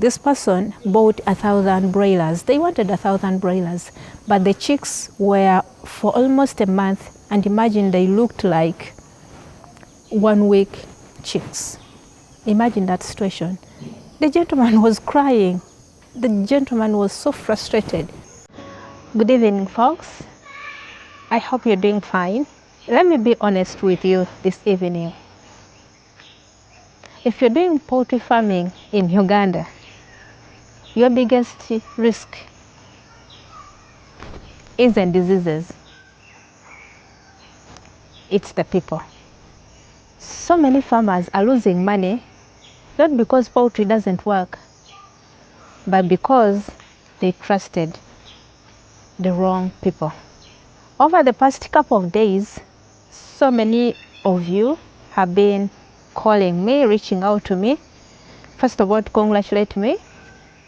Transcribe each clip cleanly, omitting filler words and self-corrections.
this person bought 1,000 broilers. They wanted 1,000 broilers, but the chicks were for almost a month, and imagine they looked like 1 week chicks. Imagine that situation. The gentleman was crying. The gentleman was so frustrated. Good evening, folks. I hope you're doing fine. Let me be honest with you this evening. If you're doing poultry farming in Uganda, your biggest risk isn't diseases. It's the people. So many farmers are losing money, not because poultry doesn't work, but because they trusted the wrong people. Over the past couple of days, so many of you have been calling me, reaching out to me. First of all, to congratulate me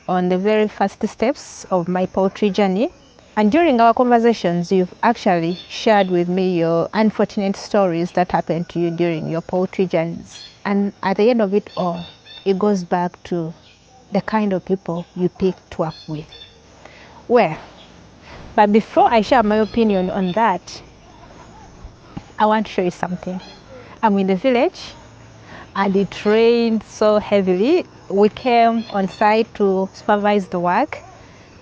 on the very first steps of my poultry journey. And during our conversations, you've actually shared with me your unfortunate stories that happened to you during your poultry journeys. And at the end of it all, it goes back to the kind of people you pick to work with. Well, but before I share my opinion on that, I want to show you something. I'm in the village, and it rained so heavily. We came on site to supervise the work,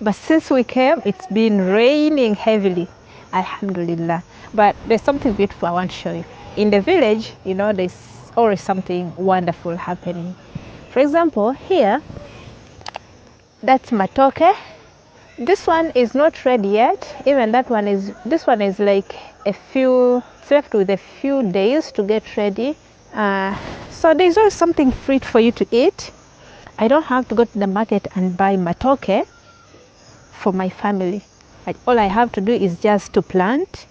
but since we came, it's been raining heavily. Alhamdulillah. But there's something beautiful I want to show you. In the village, you know, there's always something wonderful happening. For example, here, that's matoke. This one is not ready yet. Even that one is, this one is like it's left with a few days to get ready. So there's always something free for you to eat. I don't have to go to the market and buy matoke for my family. All I have to do is just to plant,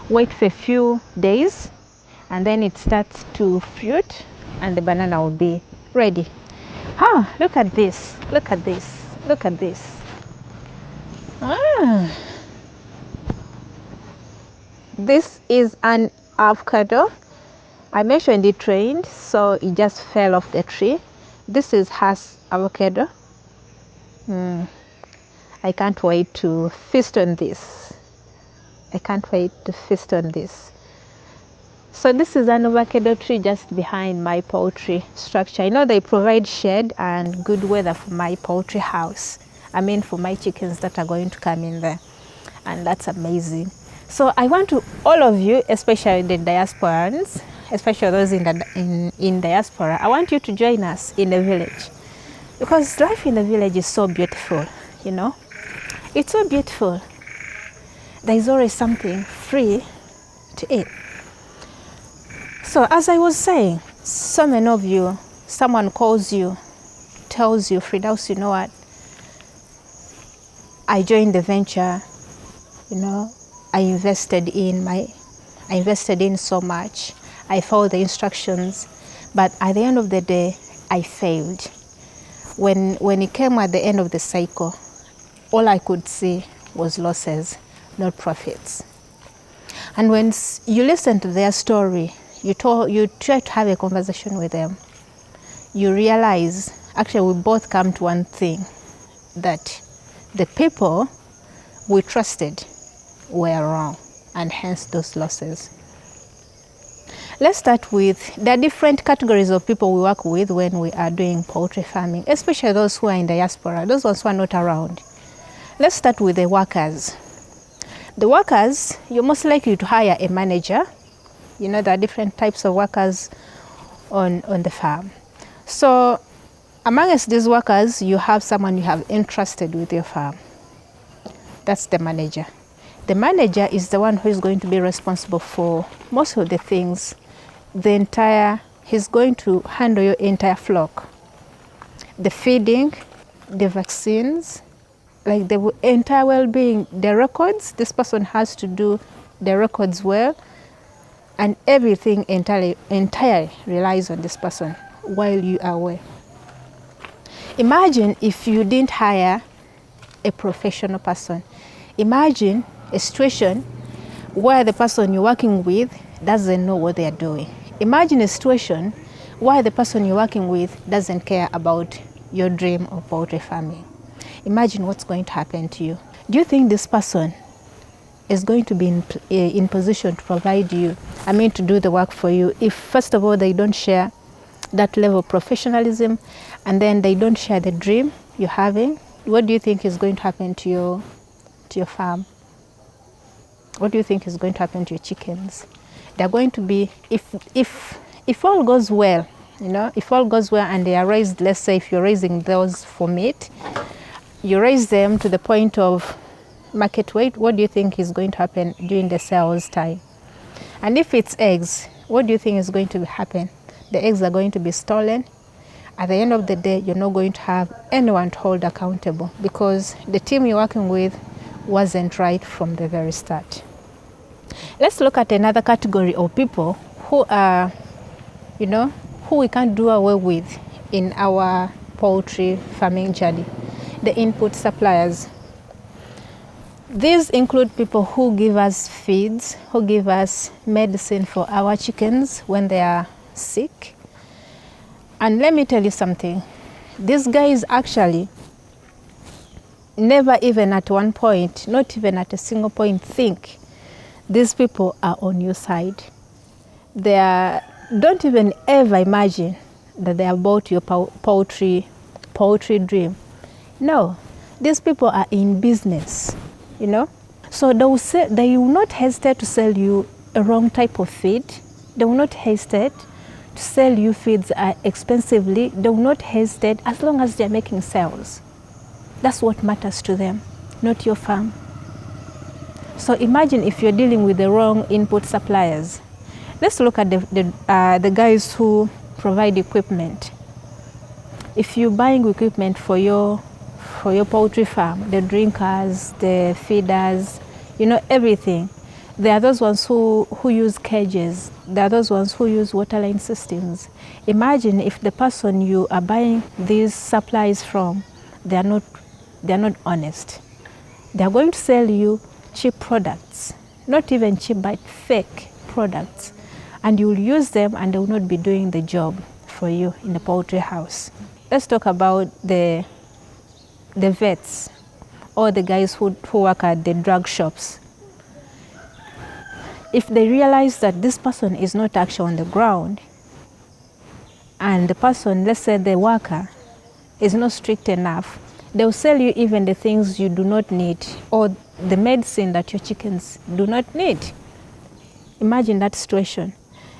wait for a few days, and then it starts to fruit, and the banana will be ready. Ah, look at this, look at this, look at this. This is an avocado. I mentioned it rained, so it just fell off the tree. This is Hass avocado. I can't wait to feast on this. I can't wait to feast on this. So this is an avocado tree just behind my poultry structure. I know they provide shade and good weather for my poultry house. I mean for my chickens that are going to come in there. And that's amazing. So I want to, all of you, especially the diasporans, especially those in diaspora, I want you to join us in the village. Because life in the village is so beautiful, you know. It's so beautiful. There's always something free to eat. So as I was saying, so many of you, someone calls you, tells you, Firdaus, you know what, I joined the venture, you know, I invested in so much. I followed the instructions, but at the end of the day, I failed. When it came at the end of the cycle, all I could see was losses, not profits. And when you listen to their story, you try to have a conversation with them, you realize, actually we both come to one thing, that the people we trusted were wrong, and hence those losses. Let's start with, there are different categories of people we work with when we are doing poultry farming, especially those who are in diaspora, those ones who are not around. Let's start with the workers. The workers, you're most likely to hire a manager. You know, there are different types of workers on the farm. So amongst these workers, you have someone you have entrusted with your farm. That's the manager. The manager is the one who is going to be responsible for most of the things. He's going to handle your entire flock. The feeding, the vaccines, like the entire well-being, the records, this person has to do the records well, and everything entirely relies on this person while you are away. Imagine if you didn't hire a professional person. Imagine a situation where the person you're working with doesn't know what they are doing. Imagine a situation where the person you're working with doesn't care about your dream of poultry farming. Imagine what's going to happen to you. Do you think this person is going to be in position to provide you, to do the work for you, if first of all they don't share that level of professionalism, and then they don't share the dream you're having? What do you think is going to happen to your farm? What do you think is going to happen to your chickens? They're going to be, if all goes well, if all goes well and they are raised, let's say if you're raising those for meat, you raise them to the point of market weight, what do you think is going to happen during the sales time? And if it's eggs, what do you think is going to happen? The eggs are going to be stolen. At the end of the day, you're not going to have anyone to hold accountable because the team you're working with wasn't right from the very start. Let's look at another category of people who are, who we can't do away with in our poultry farming journey, the input suppliers. These include people who give us feeds, who give us medicine for our chickens when they are sick. And let me tell you something, these guys actually never even at one point, not even at a single point, think these people are on your side. Don't even ever imagine that they are about your poultry dream. No, these people are in business, So they will not hesitate to sell you a wrong type of feed. They will not hesitate to sell you feeds expensively. They will not hesitate as long as they're making sales. That's what matters to them, not your farm. So imagine if you're dealing with the wrong input suppliers. Let's look at the guys who provide equipment. If you're buying equipment for your poultry farm, the drinkers, the feeders, everything, there are those ones who use cages. There are those ones who use waterline systems. Imagine if the person you are buying these supplies from, they're not honest. They're going to sell you cheap products, not even cheap, but fake products. And you will use them and they will not be doing the job for you in the poultry house. Let's talk about the vets or the guys who work at the drug shops. If they realize that this person is not actually on the ground and the person, let's say the worker, is not strict enough, they'll sell you even the things you do not need or the medicine that your chickens do not need. Imagine that situation.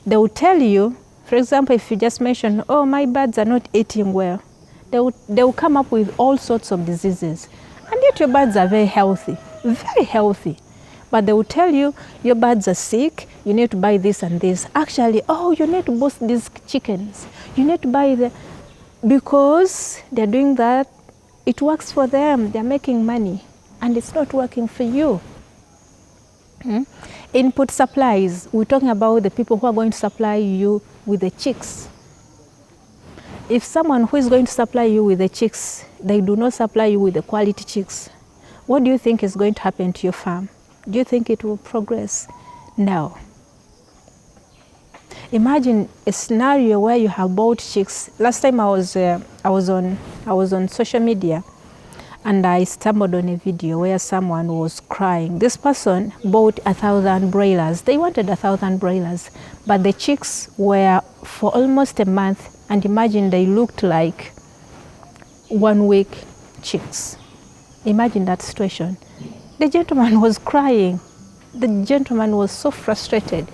They will tell you, for example, if you just mention, oh, my birds are not eating well, they will come up with all sorts of diseases. And yet your birds are very healthy. But they will tell you, your birds are sick, you need to buy this and this. Actually, oh, you need to boost these chickens. You need to buy because they're doing that. It works for them, they're making money, and it's not working for you. Input supplies, we're talking about the people who are going to supply you with the chicks. If someone who is going to supply you with the chicks, they do not supply you with the quality chicks, what do you think is going to happen to your farm? Do you think it will progress? No. Imagine a scenario where you have bought chicks. Last time I was on social media, and I stumbled on a video where someone was crying. This person bought 1,000 broilers. They wanted 1,000 broilers, but the chicks were for almost a month, and imagine they looked like 1 week chicks. Imagine that situation. The gentleman was crying. The gentleman was so frustrated.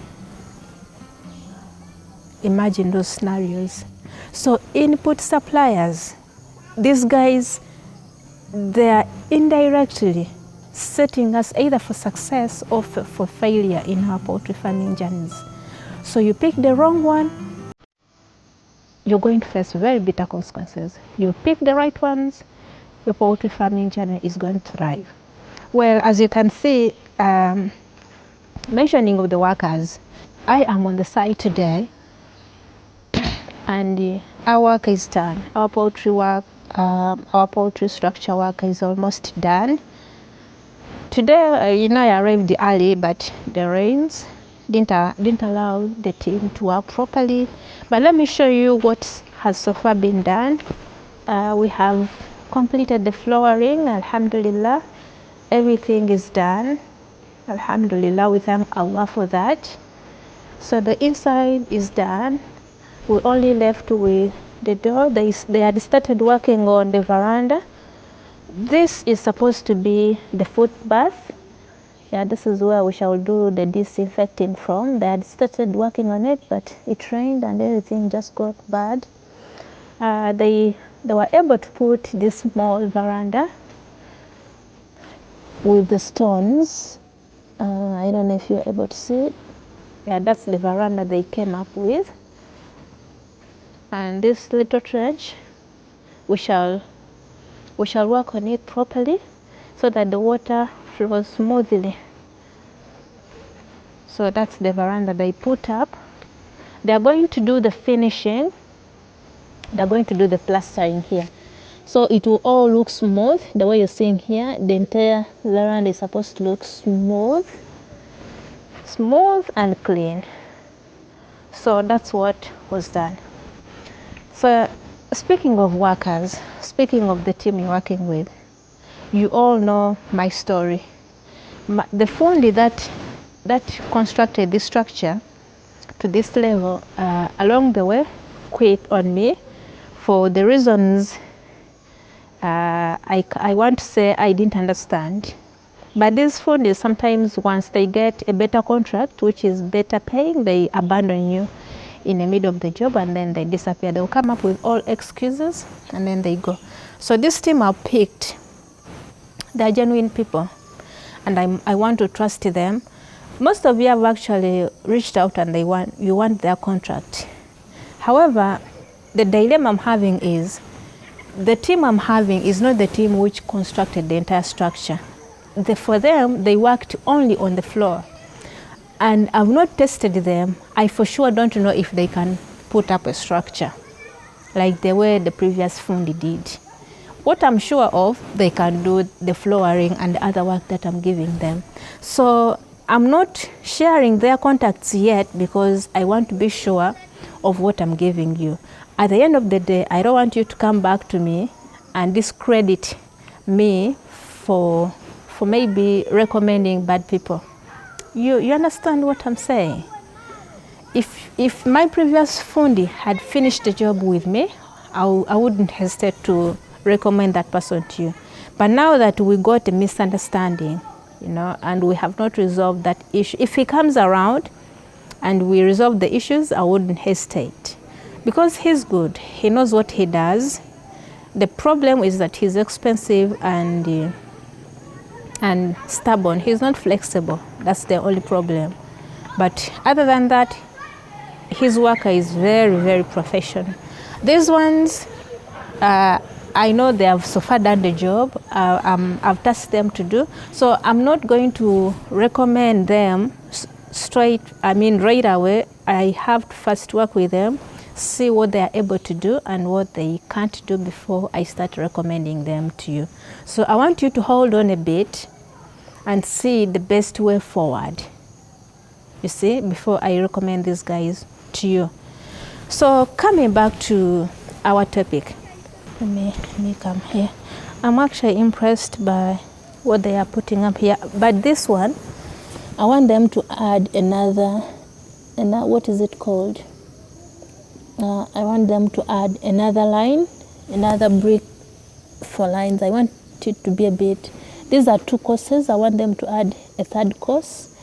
Imagine those scenarios. So input suppliers, these guys, they are indirectly setting us either for success or for failure in our poultry farming journeys. So you pick the wrong one, you're going to face very bitter consequences. You pick the right ones, your poultry farming journey is going to thrive. Well, as you can see, mentioning of the workers, I am on the site today, and our work is done. Our poultry work, our poultry structure work is almost done. Today, I arrived early, but the rains didn't allow the team to work properly. But let me show you what has so far been done. We have completed the flooring, alhamdulillah. Everything is done, alhamdulillah. We thank Allah for that. So the inside is done. We only left with the door. They had started working on the veranda. This is supposed to be the foot bath. Yeah, this is where we shall do the disinfecting from. They had started working on it, but it rained and everything just got bad. They were able to put this small veranda with the stones. I don't know if you're able to see it. Yeah, that's the veranda they came up with. And this little trench, we shall work on it properly so that the water flows smoothly. So that's the veranda they put up. They are going to do the finishing. They're going to do the plastering here. So it will all look smooth. The way you're seeing here, the entire veranda is supposed to look smooth and clean. So that's what was done. So speaking of workers, speaking of the team you're working with, you all know my story. The fundi that constructed this structure to this level along the way quit on me for the reasons I want to say I didn't understand. But these fundis, sometimes once they get a better contract, which is better paying, they abandon you in the middle of the job and then they disappear. They'll come up with all excuses and then they go. So this team I picked, they're genuine people and I want to trust them. Most of you have actually reached out and you want their contract. However, the dilemma I'm having is the team I'm having is not the team which constructed the entire structure. For them, they worked only on the floor. And I've not tested them. I for sure don't know if they can put up a structure like the way the previous fundi did. What I'm sure of, they can do the flooring and the other work that I'm giving them. So I'm not sharing their contacts yet because I want to be sure of what I'm giving you. At the end of the day, I don't want you to come back to me and discredit me for maybe recommending bad people. You understand what I'm saying? If my previous fundi had finished the job with me, I wouldn't hesitate to recommend that person to you. But now that we got a misunderstanding, and we have not resolved that issue, if he comes around and we resolve the issues, I wouldn't hesitate. Because he's good, he knows what he does. The problem is that he's expensive and stubborn. He's not flexible. That's the only problem. But other than that, his worker is very, very professional. These ones, I know they have so far done the job. I've tasked them to do. So I'm not going to recommend them right away. I have to first work with them, see what they are able to do and what they can't do before I start recommending them to you. So I want you to hold on a bit and see the best way forward, you see, before I recommend these guys to you. So coming back to our topic, let me come here. I'm actually impressed by what they are putting up here, but this one, I want them to add another, what is it called? I want them to add another line, another brick for lines. I want it to be a bit, these are 2 courses. I want them to add a 3rd course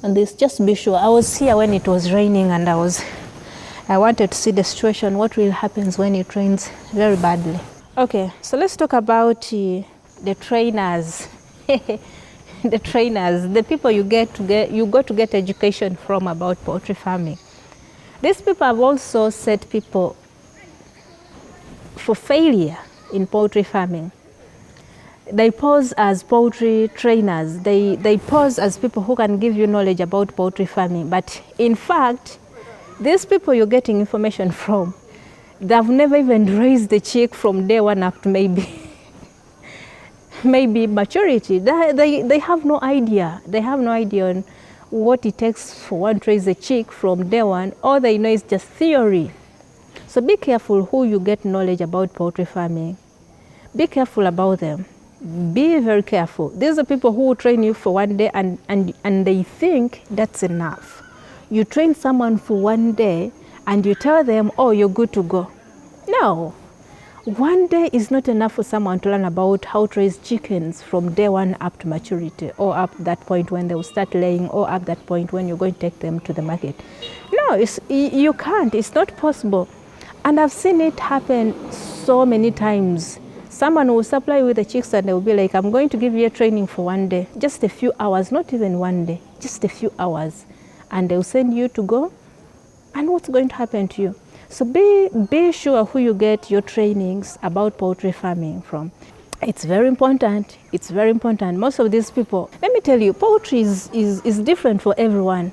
on this, just to be sure. I was here when it was raining and I wanted to see the situation, what really happens when it rains very badly. Okay, so let's talk about the trainers. The trainers, the people you go to get education from about poultry farming. These people have also set people for failure in poultry farming. They pose as poultry trainers. They pose as people who can give you knowledge about poultry farming. But in fact, these people you're getting information from, they've never even raised the chick from day one up to maybe maturity. They have no idea. They have no idea on what it takes for one to raise a chick from day one. All they know is just theory. So be careful who you get knowledge about poultry farming. Be careful about them. Be very careful. These are people who will train you for one day and they think that's enough. You train someone for one day and you tell them, oh, you're good to go. No. One day is not enough for someone to learn about how to raise chickens from day one up to maturity, or up that point when they will start laying, or up that point when you're going to take them to the market. No, you can't. It's not possible. And I've seen it happen so many times. Someone will supply with the chicks and they will be like, I'm going to give you a training for one day, just a few hours, not even one day, just a few hours. And they'll send you to go. And what's going to happen to you? So be sure who you get your trainings about poultry farming from. It's very important. It's very important. Most of these people, let me tell you, poultry is different for everyone.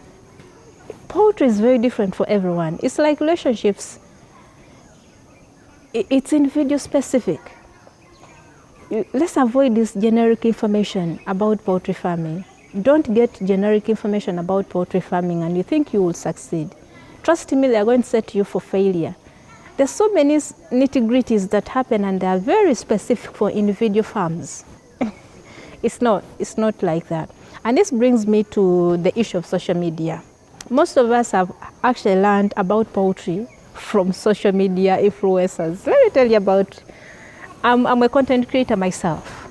Poultry is very different for everyone. It's like relationships. It's individual specific. Let's avoid this generic information about poultry farming. Don't get generic information about poultry farming and you think you will succeed. Trust me, they are going to set you for failure. There's so many nitty-gritties that happen and they are very specific for individual farms. It's not like that. And this brings me to the issue of social media. Most of us have actually learned about poultry from social media influencers. Let me tell you about, I'm a content creator myself.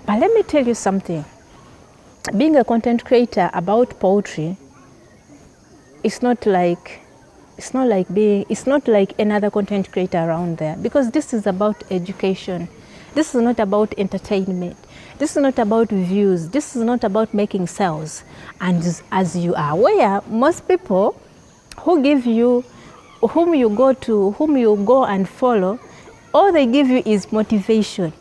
But let me tell you something. Being a content creator about poultry, it's not like another content creator around there, because this is about education. This is not about entertainment. This is not about views. This is not about making sales. And as you are aware, most people who give you, whom you go and follow, all they give you is motivation.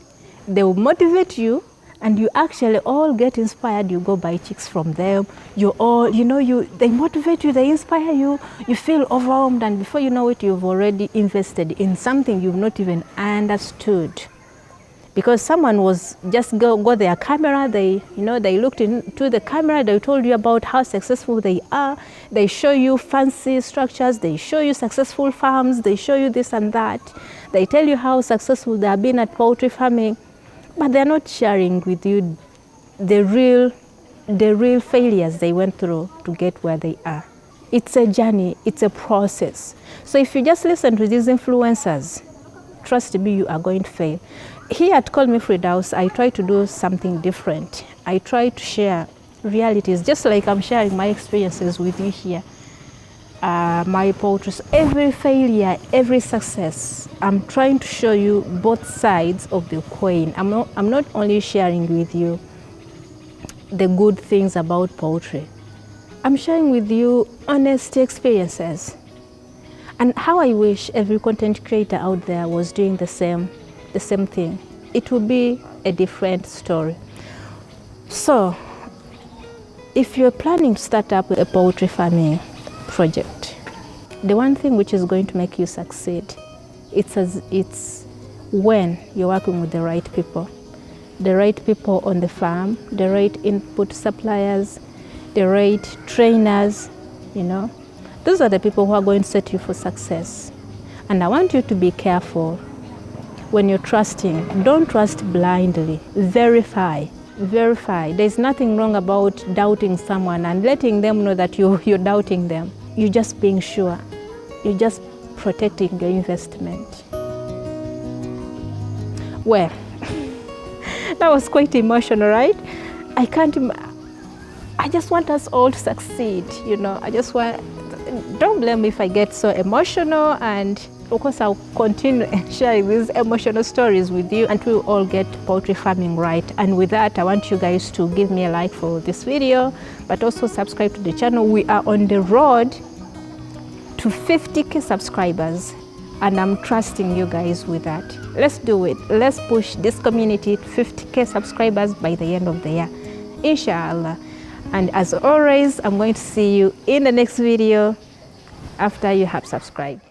They will motivate you and you actually all get inspired. You go buy chicks from them. You all, they motivate you, they inspire you. You feel overwhelmed, and before you know it, you've already invested in something you've not even understood. Because someone was just got their camera, they looked into the camera, they told you about how successful they are. They show you fancy structures, they show you successful farms, they show you this and that. They tell you how successful they have been at poultry farming. But they're not sharing with you the real failures they went through to get where they are. It's a journey, it's a process. So if you just listen to these influencers, trust me, you are going to fail. Here at Call Me Fridaus, I try to do something different. I try to share realities, just like I'm sharing my experiences with you here. My poultry, every failure, every success, I'm trying to show you both sides of the coin. I'm not only sharing with you the good things about poultry. I'm sharing with you honest experiences. And how I wish every content creator out there was doing the same thing. It would be a different story. So, if you're planning to start up a poultry farming project, the one thing which is going to make you succeed, it's when you're working with the right people on the farm, the right input suppliers, the right trainers. Those are the people who are going to set you for success. And I want you to be careful when you're trusting. Don't trust blindly. Verify. There's nothing wrong about doubting someone and letting them know that you're doubting them. You're just being sure. You're just protecting your investment. Well, that was quite emotional, right? I just want us all to succeed, don't blame me if I get so emotional, and of course I'll continue sharing these emotional stories with you until we all get poultry farming right. And with that, I want you guys to give me a like for this video, but also subscribe to the channel. We are on the road to 50K subscribers, and I'm trusting you guys with that. Let's do it. Let's push this community to 50K subscribers by the end of the year, inshallah. And as always, I'm going to see you in the next video after you have subscribed.